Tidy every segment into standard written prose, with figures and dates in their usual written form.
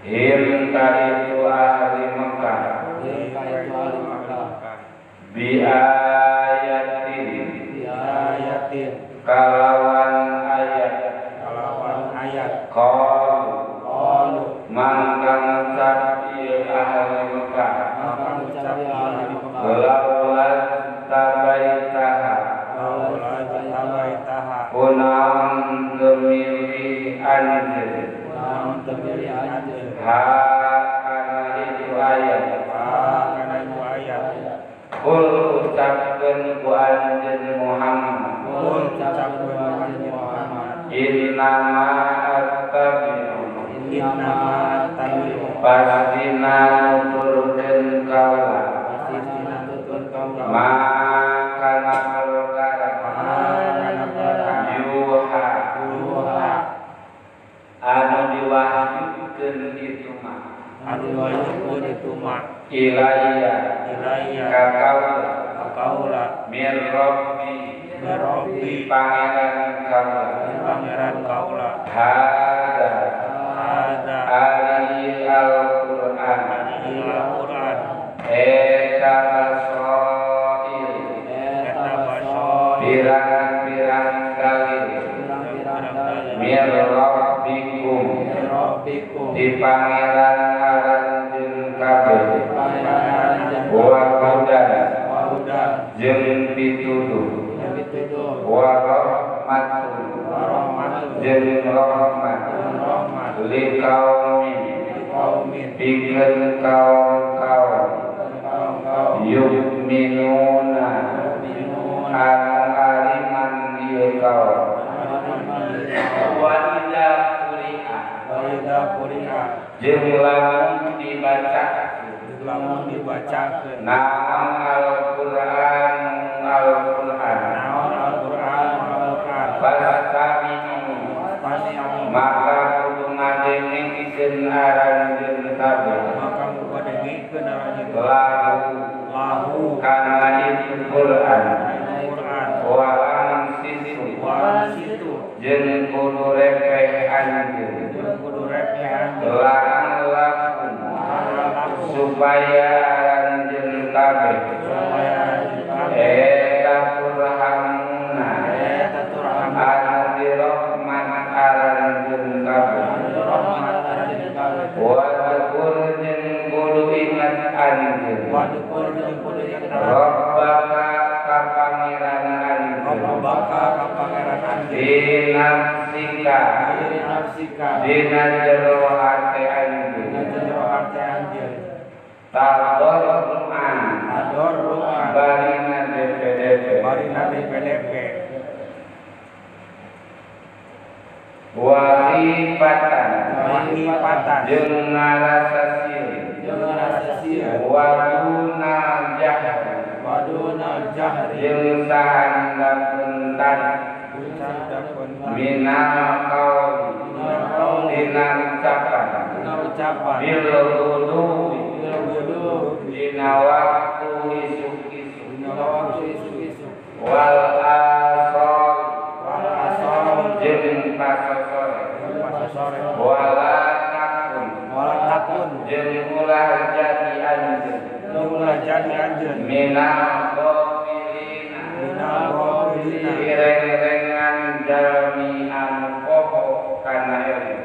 Himka itu ahli Mekah biayatin kalawan ayat qalu mangkang sapi ahli Mekah laulat tabaitaha kunaon temili anjeun ha kana itu ayat kul ucapkeun ku anjeun Muhammad innama attabi'u pastina nuturkeun kaula makana perkara yuha anu diwahyukeun itu mah ilaiya ka kaula mir rabbi pangeran kaula hada ali al-Qur'an eta basoil pirang-pirang kali mir rabbikum di pangeran aranjeun kabeh wa hudan jeung pituduh wa rahmatun jeung rahmat liqaumin pikeun kaum yu'minuna anu ariman ieu kaum wa idza quri'a jeung lamun dibacakeun naon Al-Qur'an fastami'u maka kudu ngadengikeun aranjeun kabeh lahu kana itu Qur'an wa ansitu jeung kudu repeh anjeun la'allakum supaya aranjeun kabeh eta turhamuna anu dirahmat aranjeun kabeh wa dzkur jeung kudu ingat anjeun rabbaka ka pangeran anjeun dinafsika dina jero hate anjeun tadarruan barina DPDP wahifatan jeung ngarasa sieun waduna jahri jeung sahandapeun minal qauli dina ucapan bil wudu dina waktu isuk-isuk wal asal jeung pasosore wala takun jeung ulah jadi anjeun minal ghafilina ireng-irengan jalmi anu poho kana eli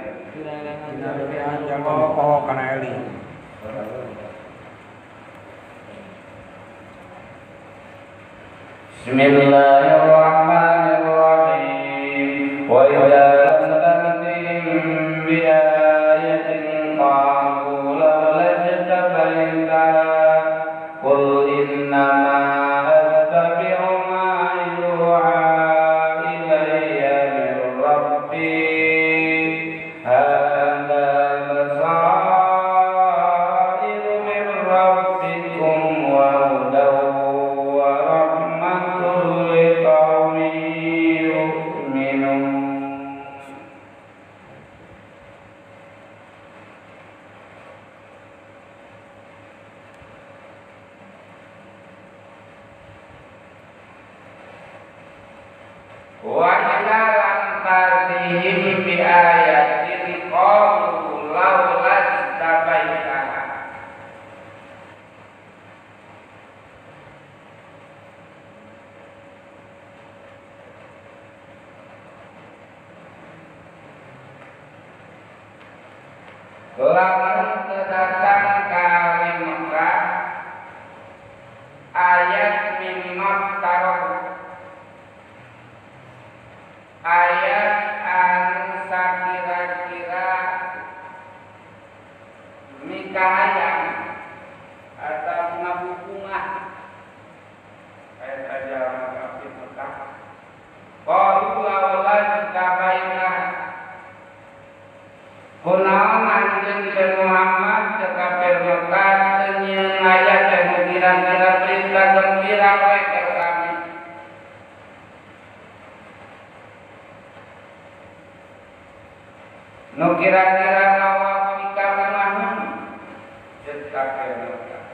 Bismillahirrahmanirrahim wa idza bi ayatin qalu la tabaita qul innama attabi'u ma yuha ilayya min rabbi hadza basair min rabbikum wa hudaw wa rahmatul liqaumin yu'minun. Wa ila lam tatihim bi ayatin qalu laulat lamun kedatang kali Mekah ayat mimmat tarok ayat anu sakira-kira mikahayang atau ngabukungah ayat aja kafir Mekah qalu laula tabaina kunaon anjeun Muhammad ka kafir Mekah teu ayat anu kira-kira berita gembira wae ka kami nu kira-kira nawafika manahun cek kafir Mekah.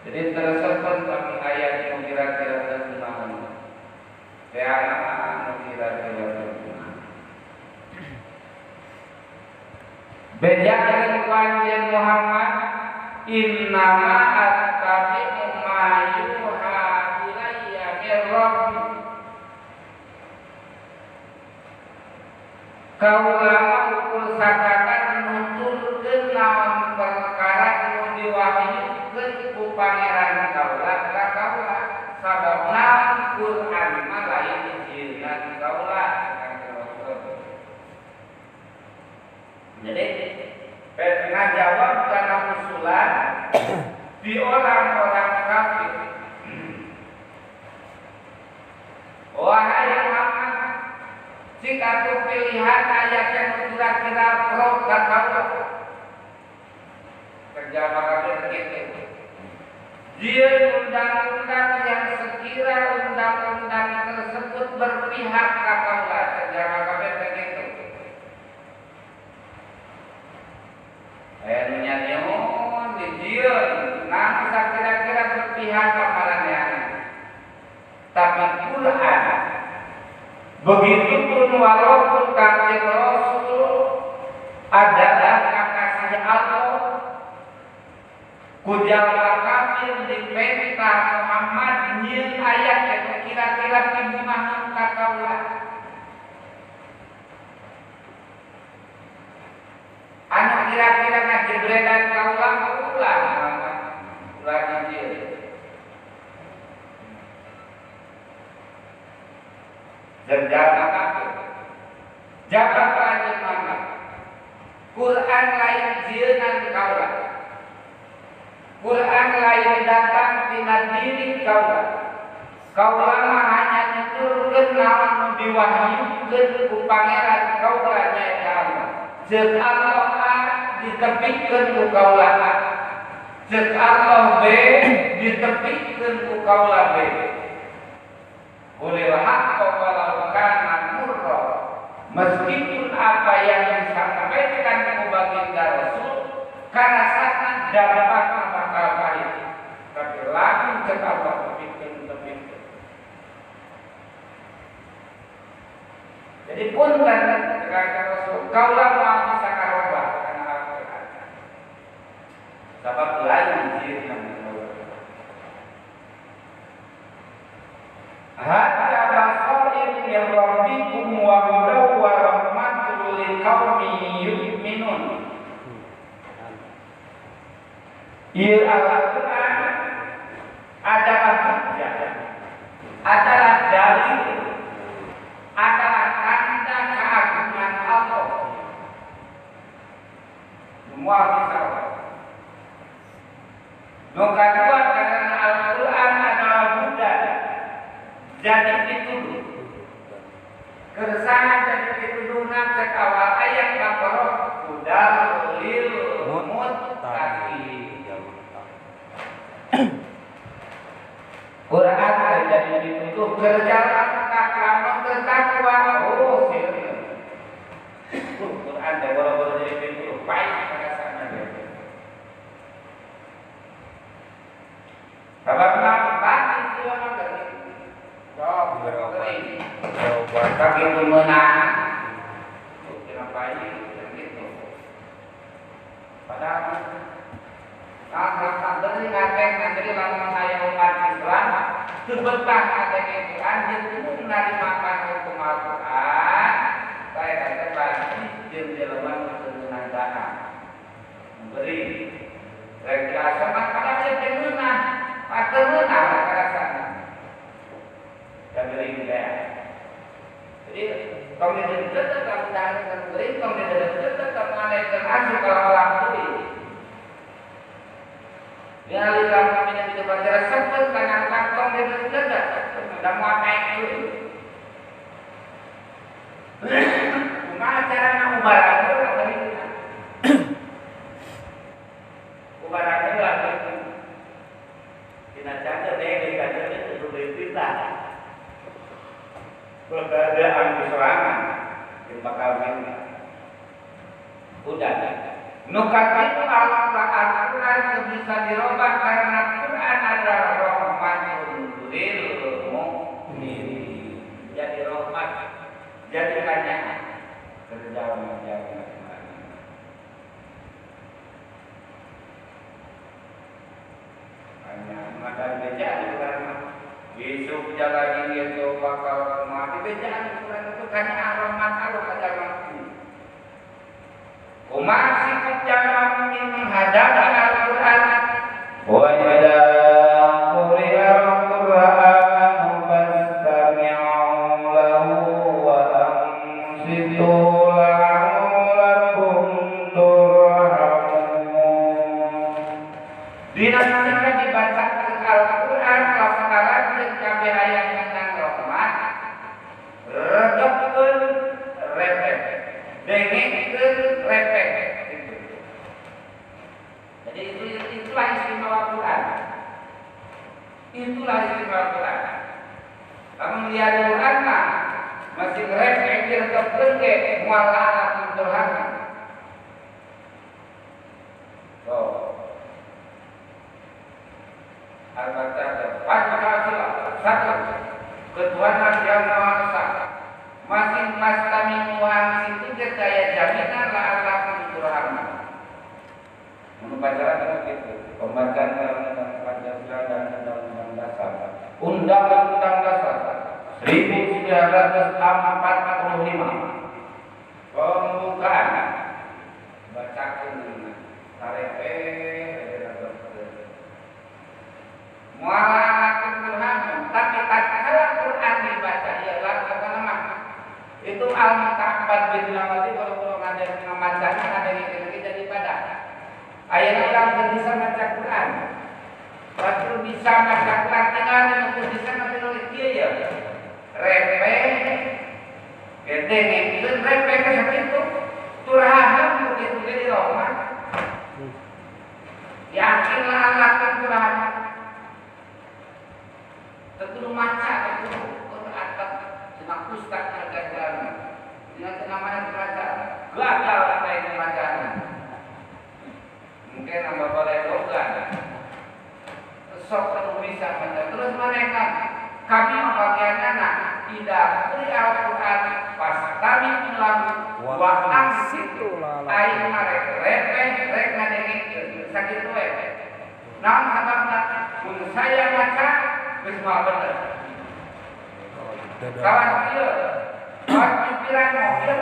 Jadi tersebut kami ayat yang kira-kira terjemahan anak-anak nu kira-kira terjemahan bejakan panjen Muhammad innama attabi'u ma yuha ilayya min rabbi kaulama ukur sakatan nuturkeun naon perkara nu diwahyukeun ku pangeran kaula ka kaula sababna Quran mah lain dijieunna kaula jadi ngajawab karena usulan di orang-orang kafir wahai Muhammad jika tu pilihan ayat yang kira-kira pro dan kaula kerja kafir begitu dia undang-undang yang sekira undang-undang tersebut berpihak ke kaula kerja kafir begitu nyanyon di dia nang kira-kira berpihak kepadanya tapi Quran begitupun walaupun kanjeng Rasul adalah kekasih Allah kujala kafir dipenta Muhammad nyeun ayat yang kira-kira timunahan ka kaula anak kira-kira ngajebredan kaula ulah dijieun Jabatan kafir jabat anjeun Muhammad Quran lain jieunnan kaula Quran lain datang tina diri kaula kaula mah hanya nuturkeun naon nu diwahyukeun ku pangeran kaula nyaeta Allah ceuk Allah ditepikeun ku kaula ceuk Allah be ditepikeun ku kaula be ulil haqqa walau kana murra meskipun apa yang disampaikan ku baginda Rasul karena sangat dampak bakal pahit tapi lamun ceuk Allah tepikeun jadi pun kan kata Rasul kaula mau bisa karobah karena Al-Qur'an sebab lain jieunan hatta basair min rabbikum wa hudaw wa rahmatul liqaumin yu'minun ieu Al-Qur'an adalah hujjah adalah dalil adalah tanda keagungan Allah semua bisa nomor kedua karena Al-Quran adalah huda jadi dituduh keresahan jadi dituduhna cek awal ayat Baqarah huda lil muttaqin Quran jadi dituduh kerjaan kamu bertakwa oh sih Quran dah boro-boro jadi dituduh baik perasaan dia sababna batin dia mah tapi pemenang kenapa ini begitu padahal dari ngakek lamun saya umat Islam sebetah ada Quran jeung menarimakan hukum Al-Quran saya kata bagi jeung jelema keturunan dana tetap mengenai masuk kalau orang tuli. Dia lihat kami yang tidak baca sebut karena kantong dia tidak sudah mau apa itu. Kumaha cara ngubaran itu apa itu? Ngubaran itu apa itu? Kita catat deh di kaca itu sudah kita. Kalau ada angin serangan, kita bakal udah. Nukat itu Al-Quran bisa dirubah karena Quran adalah rahmatul lil mu'minin. Jadi rahmat, jadi hanya terjawab hanya makan bejaan karena besok jalan itu bakal mati bejaan Quran itu karena rahmat Allah pada manusia. Masih berjalan menghadapi Al-Quran. Wa idza quri'a al-Qur'anu fastami'u lahu wa ansitu la'allakum turhamun. Dina dibaca Al-Quran lafaz dan kabeh ayat tentang rahmat. Redepkeun repet. Dengengkeun repet. Jadi itulah istimewa Quran. Itulah istimewa Quran. Kamu lihat Quran mah masih repet direpetkeun ge moal anak turhaka. Al-Baqarah satu ketuhanan yang Maha Esa. Masing mastami muang itu saya jaminan lah Allah turhaka. Membaca begitu. Pembacaan undang-undang Pancasila dan undang-undang dasar. Undang-undang dasar 1945. Pembukaan. Bacakan tarepe mualakan Tuhan, tapi tatkala Quran dibaca ialah apa nama? Itu al-muta'abbad bin Nawati kalau ada yang membacanya ada yang jadi pada. Ayat orang bisa baca Quran. Waktu bisa baca Quran tinggal yang bisa menulis dia ya. Repe, gede itu repe seperti itu. Turhahan begitu jadi rahmat. Yakinlah Allah kan turhahan. Tentu maca itu Quran senang ustaz kerja dengan namanya baca gagal apa yang bacaan. Mungkin nambah boleh dogan. Sok bisa baca terus mereka kami membagian anak tidak beri Al-Quran pas kami melakukan wa angsitu air mereka rek ngadengin sakit tuwe. Nah sebabnya pun saya baca semua benar. Kawan dia, kawan nyupiran mobil,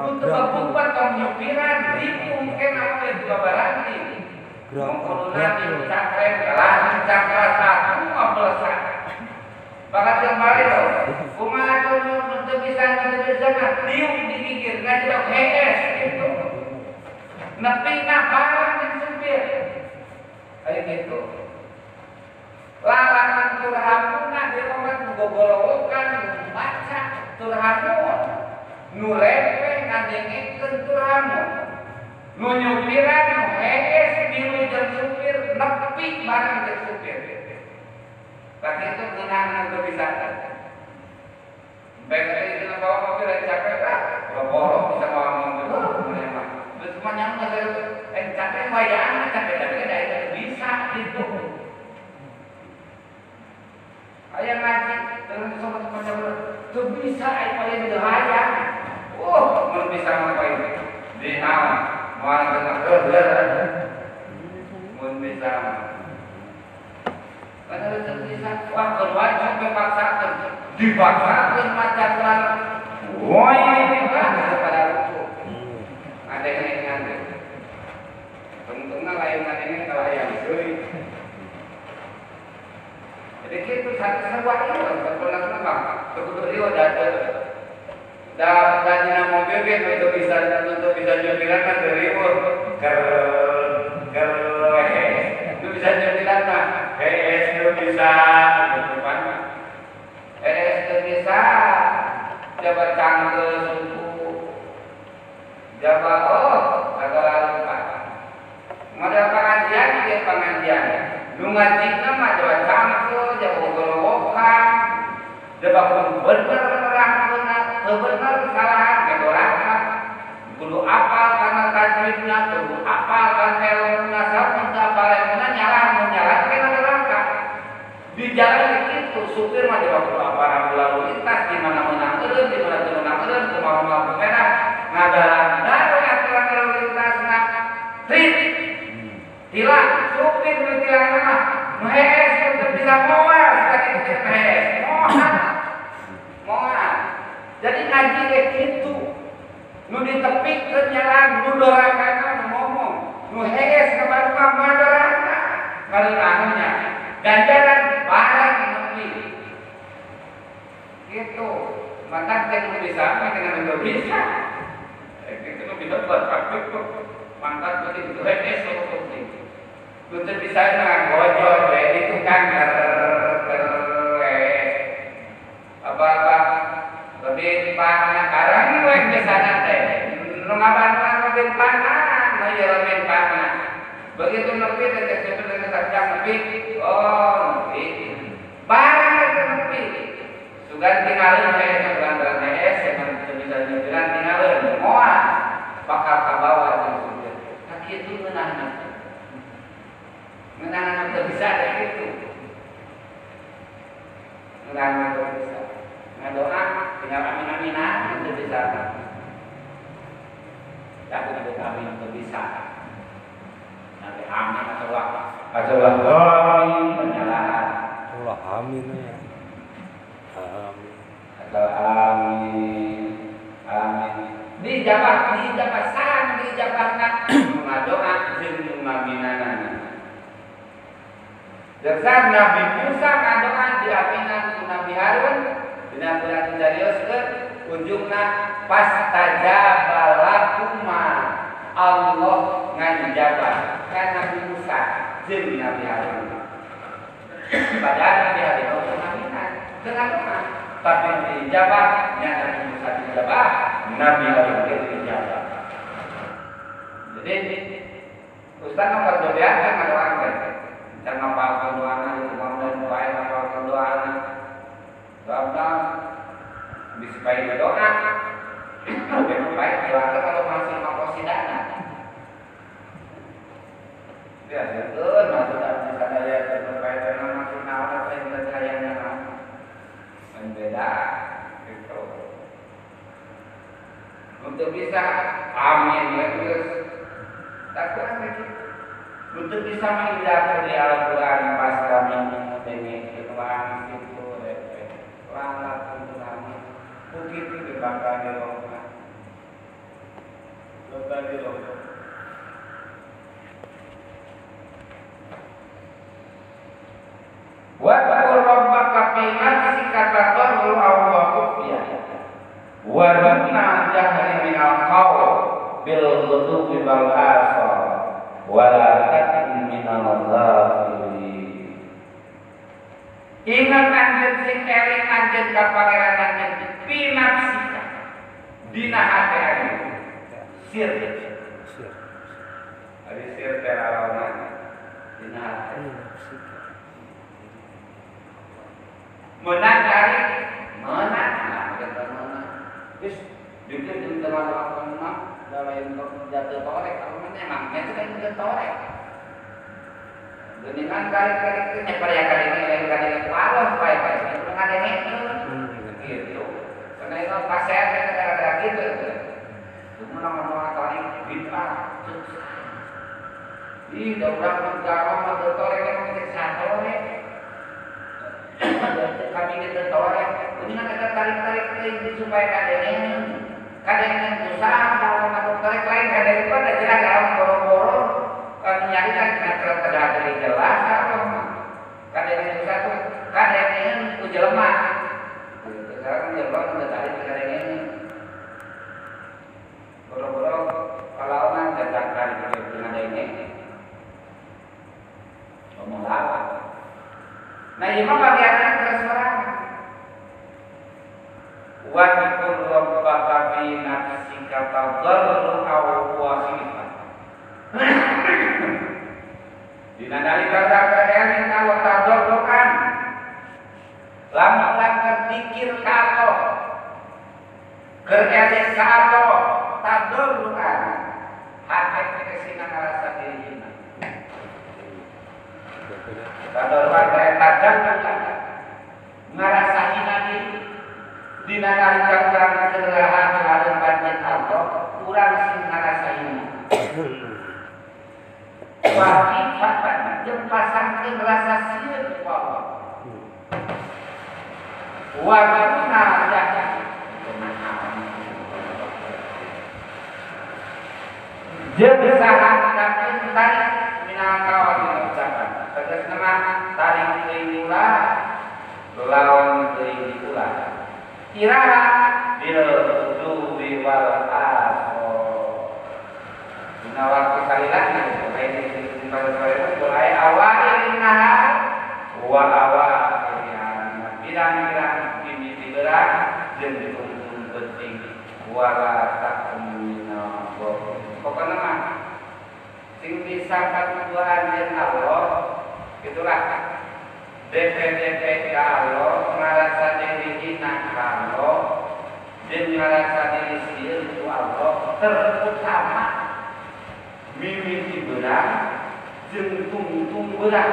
untuk membuat kaum nyupiran, itu mungkin apa yang juga berarti. Mengkudunan di cakren, lah cakra satu, ngobrol satu. Bahkan kemarin loh, kumaha itu untuk bisa diuk dipikir, nggak tidak HS gitu. Nepi barang di supir, kayak gitu. Larangan turhamuna dia komen menggogolokan membaca turhamun nurepe ngadengikeun turhamun nu nyupiran nu hees milu jeung supir nepi barang jeung supir kan itu ngeunaan nu bisa baik itu bawa mobil yang capek lah borong bisa bawa mobil terus semuanya nggak capek bayaan capek tidak bisa gitu. Ayah ngaji dengan sama teman-teman itu bisa ayah berhaya. Belum bisa ngapain di nama mau dengan belum bisa. Karena itu bisa wah keluar sampai paksakan dipaksakan macam mana? Woi ini kan pada lucu. Ada yang ngande. Tentunya layanan ini kalau yang suri. Jadi itu satu sebuah itu berpelan nama kebetulan ada dapat dina mobil ge untuk bisa nyupiran mah ribu itu bisa nyupiran mah itu bisa gitu kan itu bisa coba cangkel suku coba agak lupa model pengajian dia pengajian nu ngajina mah coba cangkel coba golokan coba bener bener kesalahan kedoraka kudu apal karena tajwidnya kudu apal karena ilmunya sama apal ilmunya nyalah kena neraka di jalan itu supir mah di waktu apa lalu lintas di mana menangkeun di mana teu menangkeun kumaha lampu merah ngadalandar aturan lalu lintasna trit tilang supir nu tilang mah mehes teu bisa moal sakit teh mehes moal jadi ngaji kayak gitu nu ditepikeun nyalan nu dorakana nu ngomong nu hees ka baruka madoraka kalau anunya ganjaran barang nepi gitu maka kan bisa dengan itu bisa itu bisa buat praktik tuh mantap betul itu hees untuk bisa dengan bojor itu kan apa lebih panah karang gue kesana teh nu ngabantuan lebih panah nu ya lebih panah begitu nepi teh sebenarnya tajam nepi nepi barang itu nepi sugan tinggalin sugan yang bisa nyupiran tinggalin moal bakal kabawa itu kaki itu menahan itu bisa ada itu menahan itu bisa doa tinggal amin-aminan itu bisa tapi itu amin itu bisa nanti amin atau amin penyalahan Allah amin ya amin atau amin dijabah sang dijabahna ngadoa jeung ngaminanan dasar Nabi Musa ngadoa diaminan ku Nabi Harun dina bulan Dariuskeun ujungna pastajabalahuma Allah ngajabah ka Nabi Musa jeung Nabi Harun. Padahal Nabi Harun ngaminan kenapa? Tapi dijabah nya Nabi Musa dijabah, Nabi Harun dijabah. Jadi Ustaz nomor 12 kan ngadoakeun. Can ngapalkeun doana kemudian doain ngapalkeun doana. Doa disukai berdoa. Memang baik doa kalau masih makosidana. Ya, betul maksud arti sadaya terbaik dengan maksud naon lain sayangnya beda gitu. Untuk bisa amin terus takkan lagi. Untuk bisa menghidap dari Al-Quran pas kami dengan Tuhan itu lalat Tuhan begitu dibangga di rumah bangga di rumah wa qul rabbaka fi nafsika tadarru wa khufya wa duna jahri min al-qawl bil ghudwi wal asar wa la takun min al-ghafilin. Ingat anjeun sing eling anjeun ka pangeran anjeun fi nafsika dina hate anjeun sir ari sir teh lawan dina hate menang dari menang terus dikit dengan apa menang dalam jatuh torek kalau memang itu kan jatuh torek dengan kali-kali itu nyepaya kali-kali itu Allah baik-baik itu ada itu gitu karena itu pas saya kata-kata gitu cuma nama-nama kali bid'ah di dalam menggawang jatuh torek memang itu satu kami kita torek ini kan kita tarik-tarik supaya kadang susah kalau masuk tarik lain kadang itu ada jelas dalam boro-boro kan nyari kan terhadap jelas kalau kadang susah tuh kadang itu jelema sekarang jelema udah tarik kadang ini Nah ini mah bagiannya terserah. Wadikul rabbaka fi nafsika tadarru aw khifatan. Dina nalika kaeling kalau tadarruan lamun langkah dikir kalau kerjaan kalau tadarruan hakik kesina ngarasa dirina. Tadarruan kayak tajam ngarasa hina diri. Dina nalika urang kerahan lamun banjir Allah urang sing ngarasa hina. Wakifatan jeung pasangkeun rasa sieun ku Allah. Wa guna jahat. Jeung sahantakeun tarik minal kawan ucapan. Tegasna tarik teuing ulah lawan teuing ulah. Iraha bil duwi wal asor. Dina waktu salilana mulai awal nahar wa awal pirang-pirang mimiti berat jeung ditungtung penting wala takmina pokokna mah sing bisa katujuan jeung Allah itulah DP Allah ngarasa diri hina Allah jeung ngarasa diri sieun ku Allah terutama mimiti berat jeung tungtung berat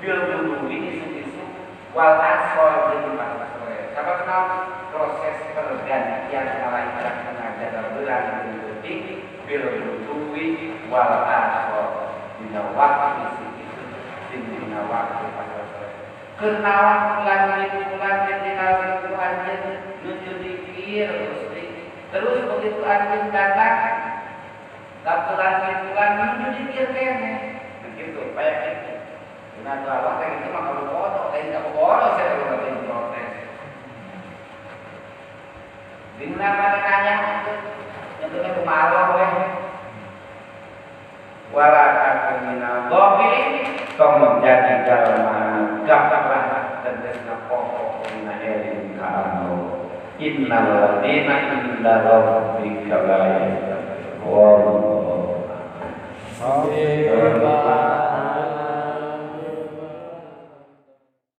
bil buluwi isu-isu wal asol jeung pas sore sabab proses pergantian malaikat mengajar berat jeung penting bil buluwi wal asol dina waktu isu-isu jeung dina waktu pas sore kenawan bulan dina Quran nuju dikir terus begitu anjeun datang Kapulan menuju dikir kene, begitu, kayak gitu. Dengan Allah kayak gitu mah kalau bodoh, lain tak bodoh saya kalau lagi protes. Dengan mana nanya itu, yang punya pemalu weh. Walakat minal ghafilin, tong menjadi jalma gaflah dan desna pokok mina eling ka Allah. Innal ladina inda rabbika la yastaqimuna.